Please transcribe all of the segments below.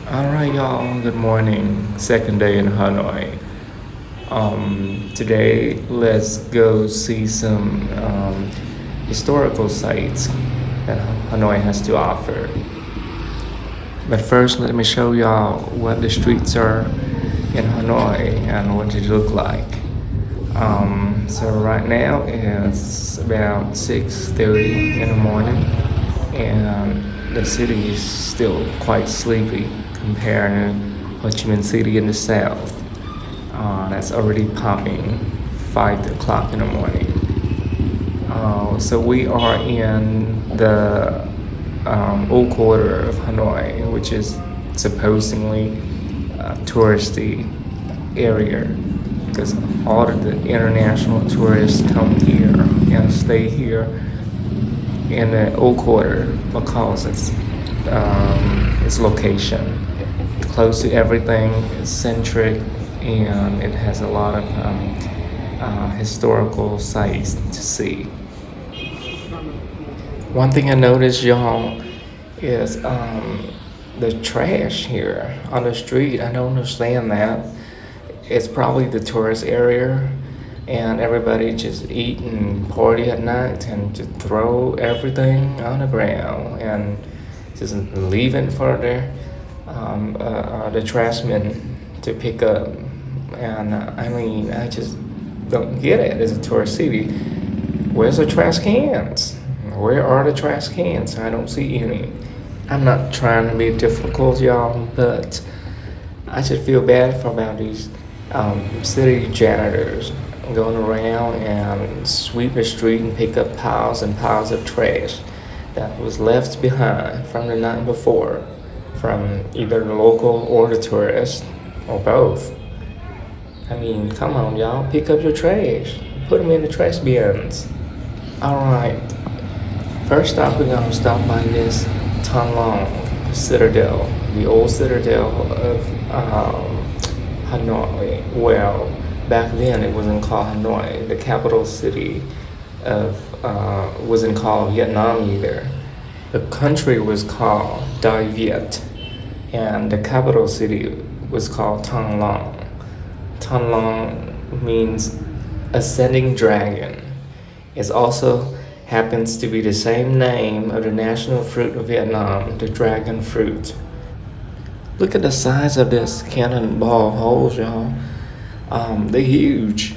All right, y'all. Good morning. Second day in Hanoi. Today, let's go see some historical sites that Hanoi has to offer. But first, let me show y'all what the streets are in Hanoi and what they look like. So right now it's about 6:30 in the morning, and the city is still quite sleepy compared to Ho Chi Minh City in the south. That's already popping 5 o'clock in the morning. So we are in the old quarter of Hanoi, which is supposedly a touristy area because all of the international tourists come here and stay here in the old quarter because its location close to everything, it's centric, and it has a lot of historical sites to see. One thing I noticed, y'all, is the trash here on the street. I don't understand that. It's probably the tourist area, and everybody just eat and party at night and just throw everything on the ground and just leave it for the trash men to pick up. And I mean, I just don't get it. It's a tourist city. Where's the trash cans? Where are the trash cans? I don't see any. I'm not trying to be difficult, y'all, but I just feel bad for about these city janitors going around and sweep the street and pick up piles and piles of trash that was left behind from the night before from either the local or the tourist or both. I mean, come on, y'all, pick up your trash, put them in the trash bins. All right, first off, we're gonna stop by this Thang Long Citadel, the old citadel of Hanoi. Well, back then it wasn't called Hanoi. The capital city of wasn't called Vietnam either. The country was called Dai Viet, and the capital city was called Thang Long. Thang Long means ascending dragon. It also happens to be the same name of the national fruit of Vietnam, the dragon fruit. Look at the size of this cannonball holes, y'all. They're huge.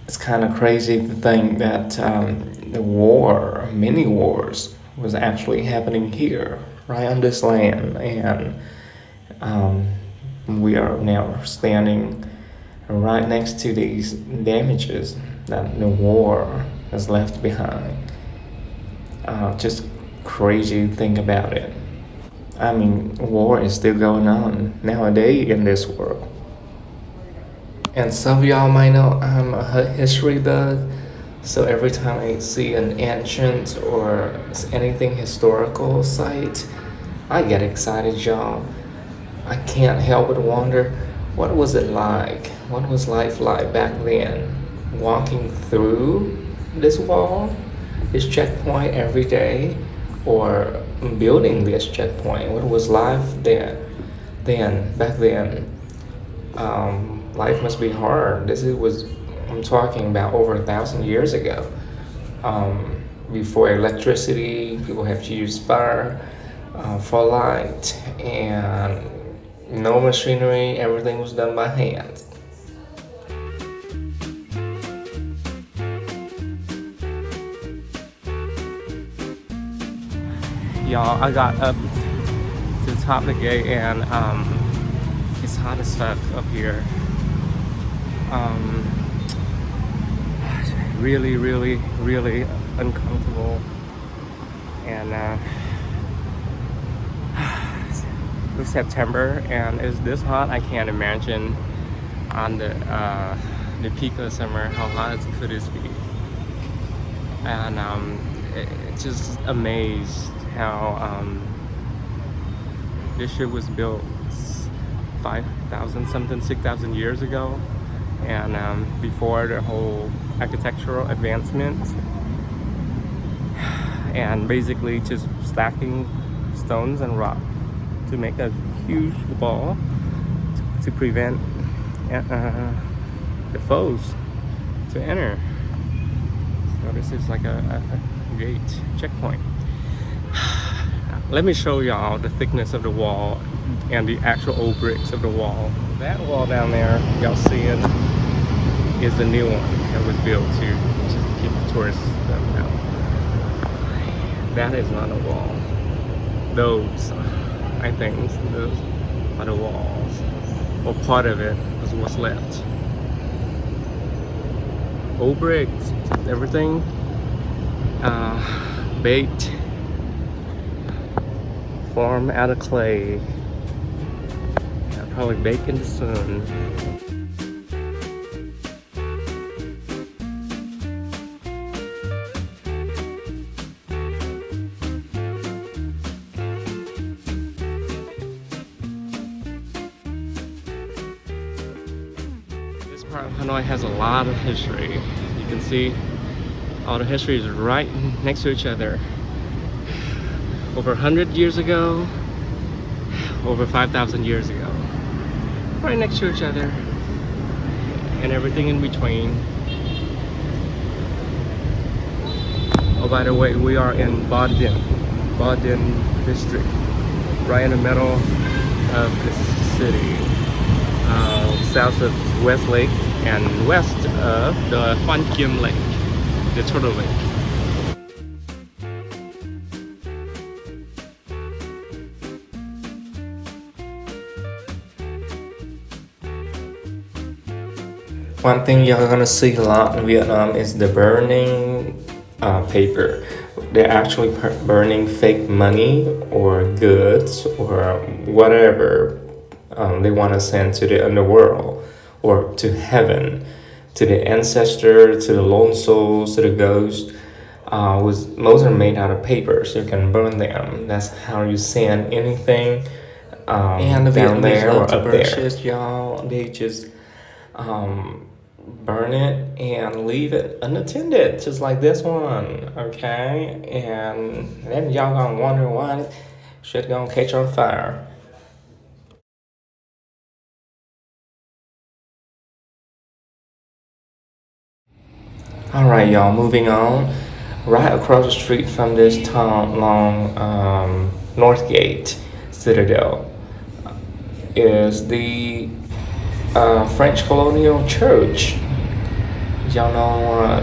It's kind of crazy to think that the war, many wars, was actually happening here, right on this land, and um, we are now standing right next to these damages that the war has left behind. Just crazy to think about it. I mean, war is still going on nowadays in this world. And some of y'all might know I'm a history buff, so every time I see an ancient or anything historical site, I get excited, y'all. I can't help but wonder what was it like? What was life like back then? Walking through this wall, this checkpoint every day, or building this checkpoint? What was life there? Back then, life must be hard. I'm talking about over 1,000 years ago. Before electricity, people have to use fire for light, and no machinery, everything was done by hand. Y'all, I got up to the top of the gate, and it's hot as fuck up here. Really, really, really uncomfortable, and it's September and it's this hot. I can't imagine on the peak of summer how hot could it be. And it's just amazed how this shit was built 5,000 something 6,000 years ago, and before the whole architectural advancements, and basically just stacking stones and rock to make a huge wall to prevent the foes to enter. So this is like a gate checkpoint. Let me show y'all the thickness of the wall and the actual old bricks of the wall. That wall down there, y'all seeing, is the new one that was built to just keep the tourists out. That is not a wall. Those, I think, those are the walls, or part of it is what's left. Old bricks, everything baked, formed out of clay, probably baked in the sun. This part of Hanoi has a lot of history. You can see all the history is right next to each other. Over 100 years ago, over 5,000 years ago. Right next to each other, and everything in between. Oh, by the way, we are in Dinh district, right in the middle of the city, south of West Lake and west of the Phan Kim Lake, the Turtle Lake. One thing you're gonna see a lot in Vietnam is the burning paper. They're actually burning fake money or goods or whatever they want to send to the underworld or to heaven, to the ancestor, to the lone souls, to the ghost. Most are made out of paper, so you can burn them. That's how you send anything and the down there or up there. Shit, y'all, they just burn it and leave it unattended, just like this one, okay? And then y'all gonna wonder why shit gonna catch on fire. Alright, y'all, moving on. Right across the street from this town long North Gate Citadel is the French colonial church. Y'all know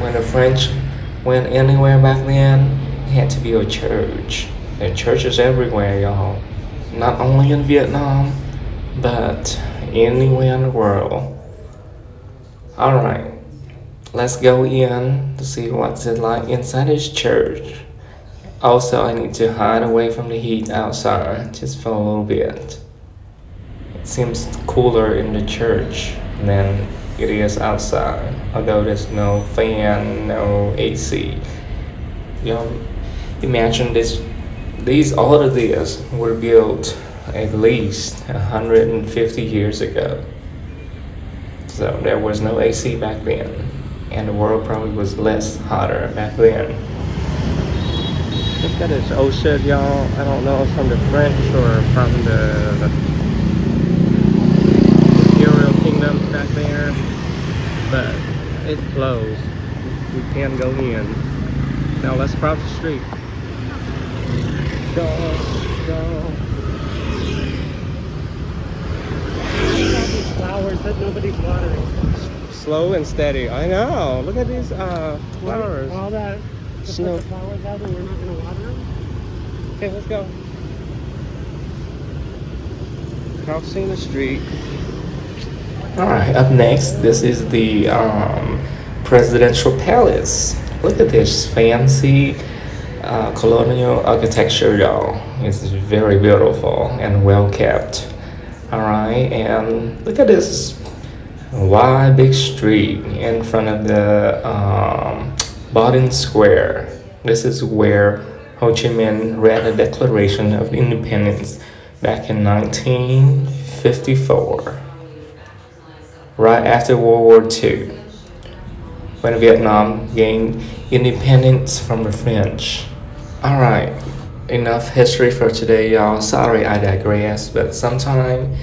when the French went anywhere back then, it had to be a church. There are churches everywhere, y'all. Not only in Vietnam, but anywhere in the world. Alright, let's go in to see what's it like inside this church. Also, I need to hide away from the heat outside just for a little bit. It seems cooler in the church than it is outside, although there's no fan, no AC. You know, imagine all of these were built at least 150 years ago. So there was no AC back then, and the world probably was less hotter back then. Look at this old shit, y'all. I don't know if it's from the French or from the Imperial Kingdoms back there, but it's closed. We can't go in. Now let's cross the street. Go. These flowers that nobody's watering. Slow and steady. I know. Look at these flowers. All that. Snow. Put the flowers out and we're not going to water them? Okay, let's go. Crossing the street. Alright, up next, this is the presidential palace. Look at this fancy colonial architecture, y'all. It's very beautiful and well kept. Alright, and look at this wide big street in front of the Dinh Square. This is where Ho Chi Minh read the Declaration of Independence back in 1954, right after World War II, when Vietnam gained independence from the French. Alright, enough history for today, y'all. Sorry I digress, but sometimes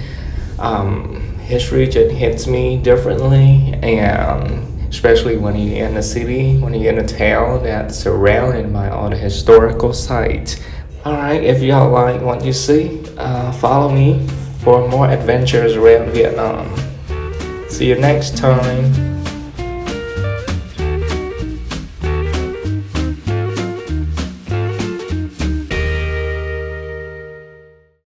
history just hits me differently, and especially when you're in a city, when you're in a town that's surrounded by all the historical sites. Alright, if y'all like what you see, follow me for more adventures around Vietnam. See you next time.